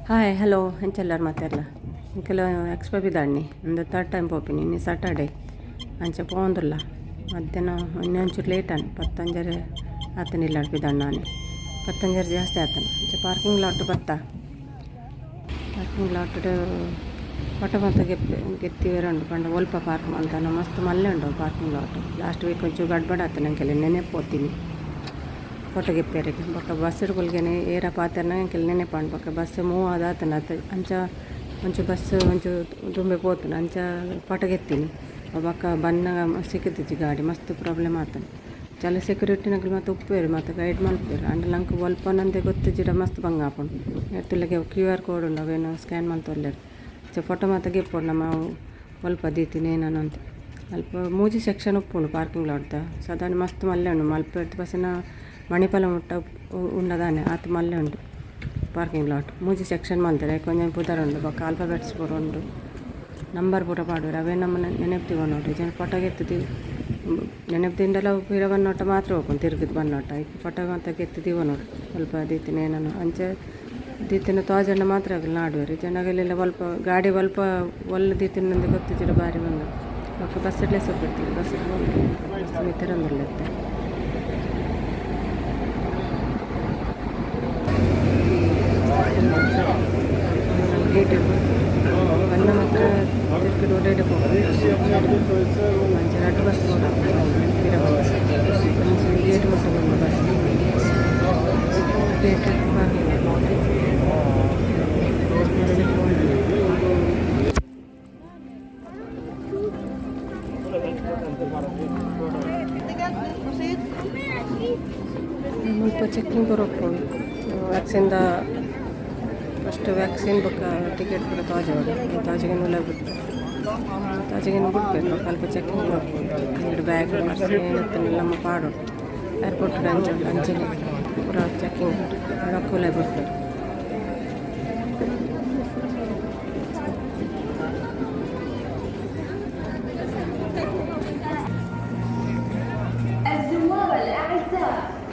Hi hello ಎಂಚೆಲ್ಲರು ಮಾತೆಲ್ಲ ಕೆಲವು expo ಬಿದ್ದಾಣ್ಣಿ ಒಂದು ಥರ್ಡ್ ಟೈಮ್ ಪೋಪಿನಿ ಇನ್ನು ಸಾಟರ್ಡೇ ಅಂಚೆ ಪೋಂದಿಲ್ಲ ಮಧ್ಯಾಹ್ನ ಇನ್ನೊಂಚೂರು ಲೇಟ್ ಅನ್ ಪತ್ತಂಜರೆ ಆತನಿಲ್ಲ ಬಿದ್ದಾಣ್ಣ ನಾನು ಪತ್ತಂಜರೆ ಜಾಸ್ತಿ ಆತನ ಅಂಚೆ ಪಾರ್ಕಿಂಗ್ ಲಾಟ್ ಪಟ ಮತ್ತು ಗೆತ್ತಿವೇರೆ ಉಂಡು ಪಂಡ ಒಲ್ಪ ಪಾರ್ಕ್ ಮಾಡ್ತಾನೆ ಮಸ್ತ್ ಮಲ್ಲೆ ಉಂಡು ಪಾರ್ಕಿಂಗ್ ಲಾಟ್ ಲಾಸ್ಟ್ ವೀಕ್ ಒಂಚೂರು ಗಡ್ಬಡ ಆತ ನಂಗೆಲ್ಲ ನೆನೆಪೋತೀನಿ ಫೋಟೋ ಗೆಪ್ಪೇರಿಗೆ ಬೊಕ್ಕ ಬಸ್ ಹಿಡ್ಕೊಳ್ಗೇನೆ ಏರ ಪಾತೆರ್ನ ಎಂಕೆಲ್ಲ ನೆನೆಪಾಂಡು ಬೊಕ್ಕ ಬಸ್ ಮೂವ್ ಆತನ ಅಂಚ ಒಂಚೂರು ಬಸ್ ಒಂಚೂರು ತುಂಬೆ ಪೋತನ ಅಂಚ ಫೋಟೋ ಗೆತ್ತೀನಿ ಬೊಕ್ಕ ಬನ್ನ ಸಿಕ್ಕುತ್ತಿಜ್ಜಿ ಗಾಡಿ ಮಸ್ತ್ ಪ್ರಾಬ್ಲಮ್ ಆತನ ಚಲ ಸೆಕ್ಯೂರಿಟಿನಾಗಲು ಮತ್ತು ಉಪ್ಪೇರು ಮತ್ತು ಗೈಡ್ ಮಲ್ಪೇರು ಅಂಡ್ ನಂಗೆ ಒಲ್ಪನಂದೆ ಗೊತ್ತಿಜ್ಜಿಡ ಮಸ್ತ್ ಬಂಗ ಹಾಕೊಂಡು ಎತ್ತುಲಗೆ QR ಕೋಡ್ ಉಂಡು ಅವೇನು ಸ್ಕ್ಯಾನ್ ಮಲ್ತೊಲ್ಲೇರು ಫೋಟೋ ಮತ್ತು ಗೆಪ್ಪೋಡು ನಮ್ಮ ಒಲ್ಪ ದೀತೀನಿ ನಾನು ಅಂತ ಅಲ್ಪ ಮೂಜಿ ಸೆಕ್ಷನ್ ಉಪ್ಪುಂಡು ಪಾರ್ಕಿಂಗ್ ಲಾಟ್ದ ಸಾಧಾರಣ ಮಸ್ತ್ ಮಲ್ಲೆ ಉಂಡು ಮಲ್ಪೇರ್ದು ಬಸ್ಸಿನ ಮಣಿಪಾಲ ಮುಟ್ಟ ಉಂಡದಾನೆ ಆತ ಮಲ್ಲೆ ಉಂಡು ಪಾರ್ಕಿಂಗ್ ಲಾಟ್ ಮೂಜಿ ಸೆಕ್ಷನ್ ಮಲ್ತಾರೆ ಕೊಂಚ ಪುದರ್ ಉಂಡು ಬೊಕ್ಕ ಆಲ್ಫಾಬೆಟ್ಸ್ ಪೂರ ಉಂಡು ನಂಬರ್ ಪೂರ ಪಾಡೋರು ಅವೇ ನಮ್ಮ ನೆನಪ್ತೀವ ನೋಡ್ರಿ ಜನ ಫೋಟೋ ಎತ್ತಿದ್ದೀವಿ ನೆನಪ್ದಿಂದೆಲ್ಲ ಪಿರ ಬನ್ನೋಟ ಮಾತ್ರ ಹೋಗ್ಕೊಂಡು ತಿರುಗಿದ್ ಬನ್ನೋಟ ಈಗ ಫೋಟೋ ಅಂತ ಎತ್ತಿದ್ದೀವ ನೋಡ್ರಿ ಸ್ವಲ್ಪ ದೀತಿನ ಏನೋ ಅಂಚೆ ದೀತಿನ ತೋಜಂಡ ಮಾತ್ರ ಆಗಲಿ ನಾಡುವರಿ ಜನಗಳೆಲ್ಲ ಸ್ವಲ್ಪ ಗಾಡಿ ಸ್ವಲ್ಪ ಒಲ್ಲ ದೀತಿನಂದು ಗೊತ್ತಿದ್ದೀರ ಬಾರಿ ಬಂದು ಬೊಕ್ಕ ಬಸ್ ಇಡ್ಲೇ ಸೊಪ್ಪಿರ್ತೀವಿ ಬಸ್ ಇಟ್ಕೊಂಡು ಬಸ್ ಮಿತ್ತರಂದಿಲ್ಲತ್ತೆ ಗೇಟ್ ಬನ್ನ ಮಾತ್ರ ತಿರ್ಗಿ ರೋಡೇಡ್ ಮಂచి ರಡ್ಡು ಬಸ್ ಗೇಟ್ ಮುಟ್ಟ ಬಂದು ಬಸ್ ಗೇಟ್ ಸ್ವಲ್ಪ ಚೆಕ್ಕಿಂಗ್ ಬರೋಕ್ಕು ವ್ಯಾಕ್ಸಿನ್ದ ಫಸ್ಟ್ ವ್ಯಾಕ್ಸಿನ್ ಬೊಕ್ಕ ಟಿಕೆಟ್ ಕೂಡ ತಾಜಿಗೆ ನುಲ ಬಿಟ್ಟು ತಾಜಿಗೆನು ಬಿಡ್ಬೇಕು ಸ್ವಲ್ಪ ಚೆಕಿಂಗ್ ಬರ್ಬೋದು ಎರಡು ಬ್ಯಾಗ್ ಏನಿರ್ತಾನೆ ನಮ್ಮ ಪಾಡು ಏರ್ಪೋರ್ಟ್ ಅಂಚನೆ ಪೂರ ಚೆಕಿಂಗ್ ರೊಕ್ಕೂಲೆ ಬಿಡ್ತಾರೆ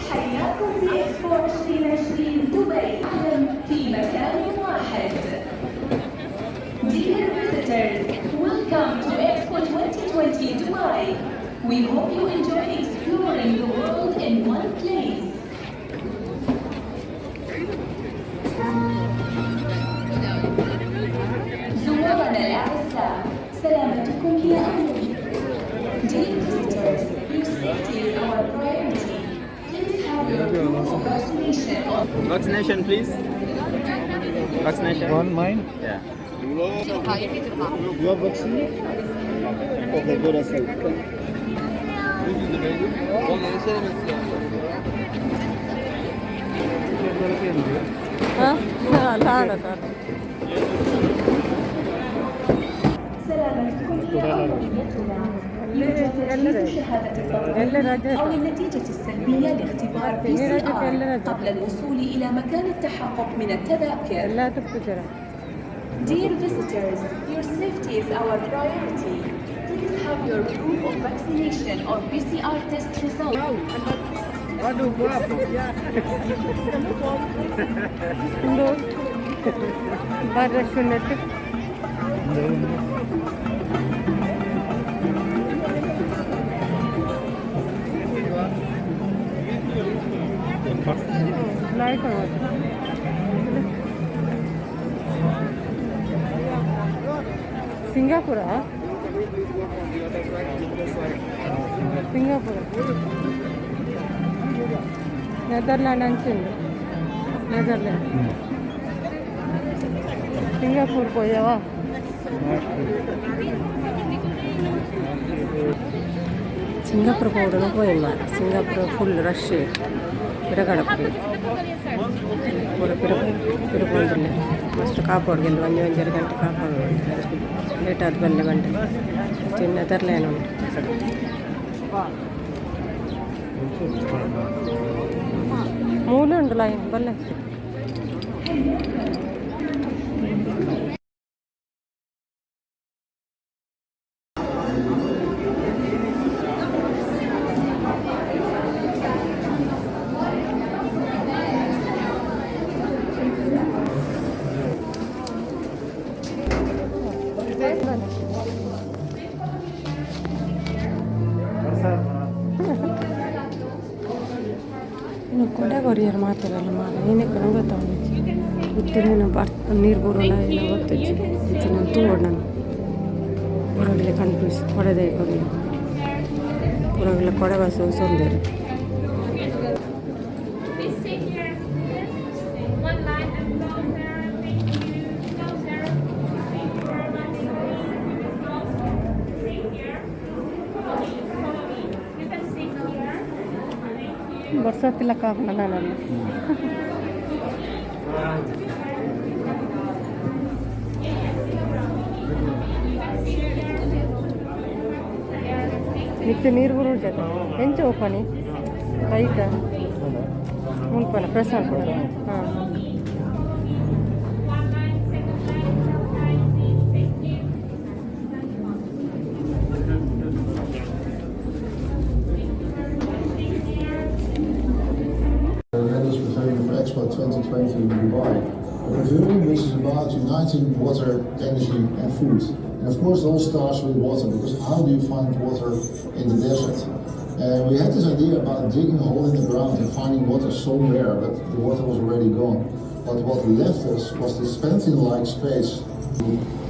حياكم في إكسبو 2020 دبي في مكان واحد. Dear visitors, welcome to Expo 2020 Dubai. We hope you enjoy exploring the world in one place. زوارنا الأعزاء، سلامتكم هي أمرنا. Dear visitors, your safety is our priority. Vaccination, please. Vaccination. One mine? Yeah. You are vaccinated? Okay, good as well. أو النتيجة السلبية لاختبار PCR قبل الوصول إلى مكان التحقق من التذاكر. لا تبتجر. Dear visitors, your safety is our priority. Please have your proof of vaccination or PCR test result. Singapore Netherland ಅಂಚಿಂದು Netherland Singapore పోయావా Singapore పోవడం పోయింది Singapore full rush ಬಿರಗಡಪುರಿ ಪೂರ ಪಿರುಪುಂದಿಲ್ಲ ಮಸ್ತ್ ಕಾಪಾಡ್ಗೆಲ್ಲ ಒಂದೊಂದೆರಡು ಗಂಟೆ ಕಾಪಾಡು late ಆದ ಬಲ್ಲೆ ಗಂಟೆ ನೆದರ್ಲ್ಯಾಂಡ್ ಉಂಟು ಮೂಲೆ ಉಂಟು ಲೈನ್ ಬಲ್ಲೆ ಕೊರಿಯರ್ ಮಾತಾಡಲ್ಲ ಮಾರ ಏನಕ್ಕೆ ಗೊತ್ತಾಗ ಇತ್ತೇನು ನೀರು ಬರೋಲ್ಲ ಏನೋ ಗೊತ್ತಿಚ್ಚು ಇತ್ತು ನಾನು ತೂವಡ್ ನಾನು ಪುರಗಿಲೆ ಕನ್ಫ್ಯೂಸ್ ಕೊಡದೆ ಕೊಡಲಿ ಪುರಗಿಲೆ ಕೊಡೆ ಬಸ್ ಸೊಂದೇರು ಬರ್ಸೋತಿಲ್ಲ ಕಾಪನ ನಾನು ನಿತ್ಯ ನೀರು ಬರೋ ಜೊತೆ ಎಂಚ ಓಪನಿ ರೈತ ಮುಲ್ಪನ ಪ್ರಸಾದ ಕೊಡ ಹಾಂ Netherlands Pavilion for Expo 2020 in Dubai. A pavilion which is about uniting water, energy and food. And of course it all starts with water, because how do you find water in the desert? We had this idea about digging a hole in the ground and finding water somewhere, but the water was already gone. But what left us was this Pavilion-like space to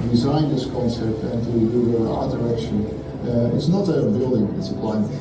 design this concept and to do the art direction. It's not a building, it's a climate.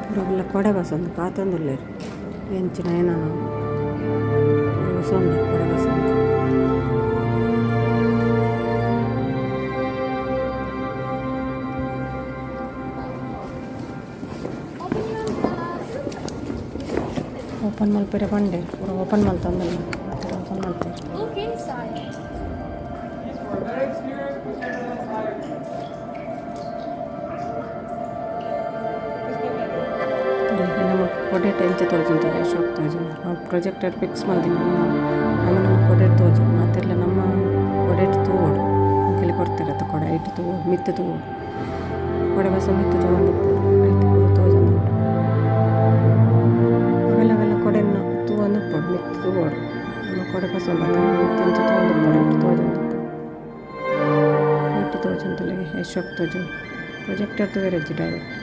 ಪುರಗಿಲೆ ಕೊಡೆ ಬಸಂದು ಪಾತೊಂದುಲ್ಲೆರ್ ಎಂಚಿನ ಏನಾನ ಸೊಂದು ಕೊಡೆ ಬಸಂದು open ಮಲ್ಪೆರೆ ಬಂಡೆ ಪೂರ open ಮಲ್ತಂದಲ್ಲ ಆ ಥರ open ಮಲ್ಪೆರೆ Look inside. ನಮ್ಮ ಕೊಡೆ ಟೆಂಚ್ ತೋಜುಂತಾರೆ ಅಶೋಕ್ ತೋಜು ನಾವು ಪ್ರೊಜೆಕ್ಟರ್ ಫಿಕ್ಸ್ ಮಾಡ್ತೀನಿ ನಮ್ಮ ಕೊಡೆ ತೋಜು ಮತ್ತೆಲ್ಲ ನಮ್ಮ ಕೊಡೆ ತೂವೋಡು ಕೆಲ ಕೊಡ್ತಾರೆ ಅತ್ತ ಕೊಡೆ ಐಟು ತೂವೋಡು ಮಿತ್ತು ತೂವೋಡು ಕೊಡೆ ಬಸ ಮಿತ್ತು ತಗೊಂಡು ಐಟು ಪೂರ ತೋಜಂದು ಅವೆಲ್ಲ ಕೊಡೆಯನ್ನು ತೂವೊಂದು ಉಪ್ಪೋಡು ಮಿತ್ತು ತೂವೋಡು ನಮ್ಮ ಕೊಡೆ ಬಸ ಮಿತ್ತೆಂಚ ತಗೊಂಡು ಉಪ್ಪೋಡು ಐಟು ತೋಜಂದು ಐಟು ತೋಜಂತಲೆಗೆ ಅಶೋಕ್ ತೋಜು ಪ್ರೊಜೆಕ್ಟರ್ ತೂವೆರಜ್ಜಿ ಡೈರೆಕ್ಟ್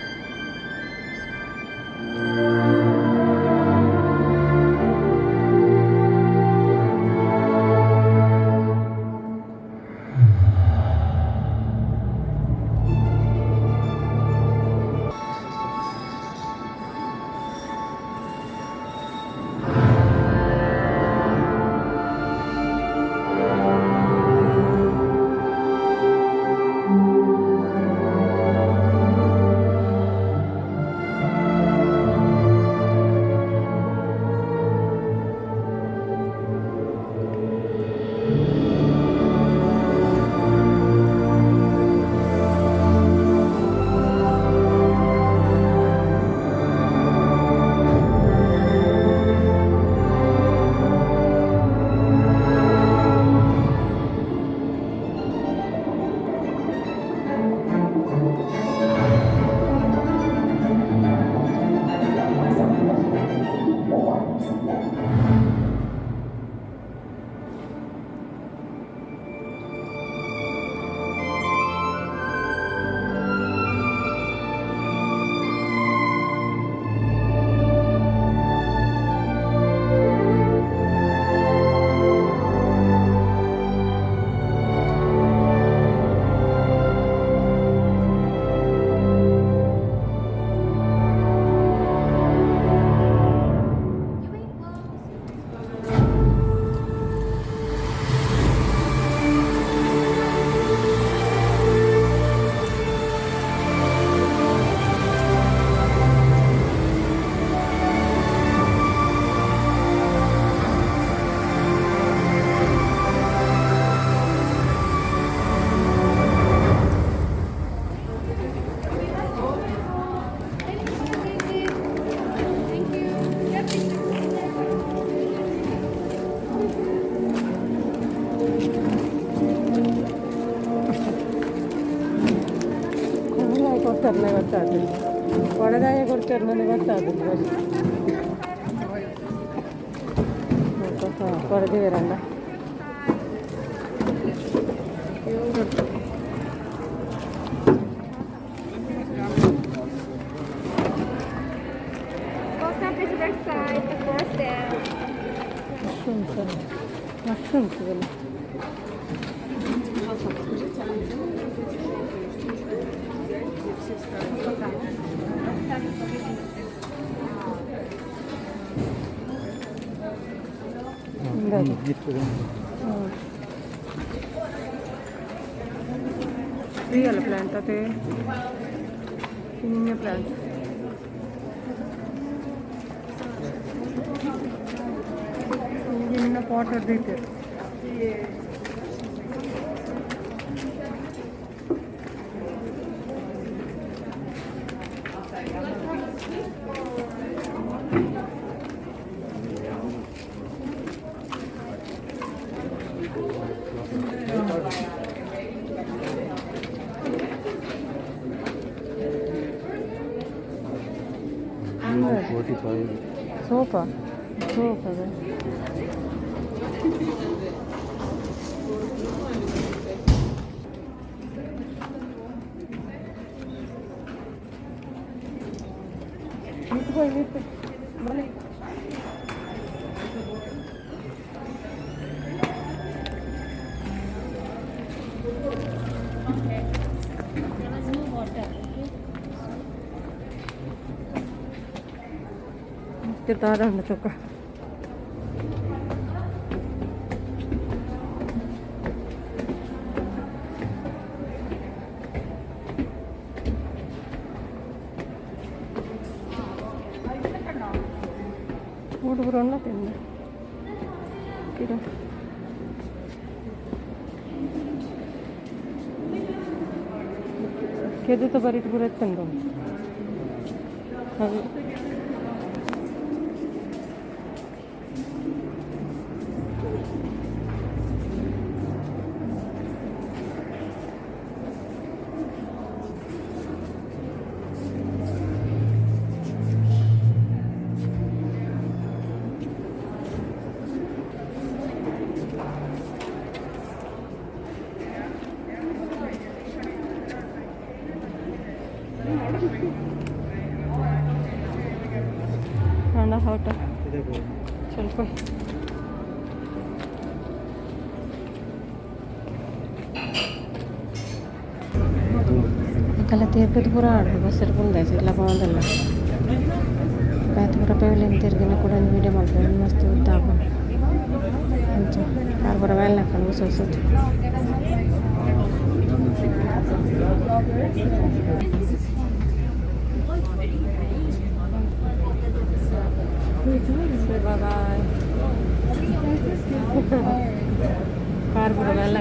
ನನಗೆ ಗೊತ್ತಾಗುತ್ತೆ ಕೊಡದಿರಲ್ಲ ಮಶ್ರೂಮ್ಸ್ ಇವೆಲ್ಲ real plant ते किन्ने plant किन्ने pot देते sofa kita ada nak suka ಹುಡುಗರನ್ನ ತಿಂದ ಕೆದು तो बरीट बुरत ತಂದು ಹಾಗೆ खाना होता चल कोई कल तिरुपति पूरा बस बागल पूरा पेवलियन तिरगिन वीडियो मस्त कार पूरा वेल बाय कार पूरा वेल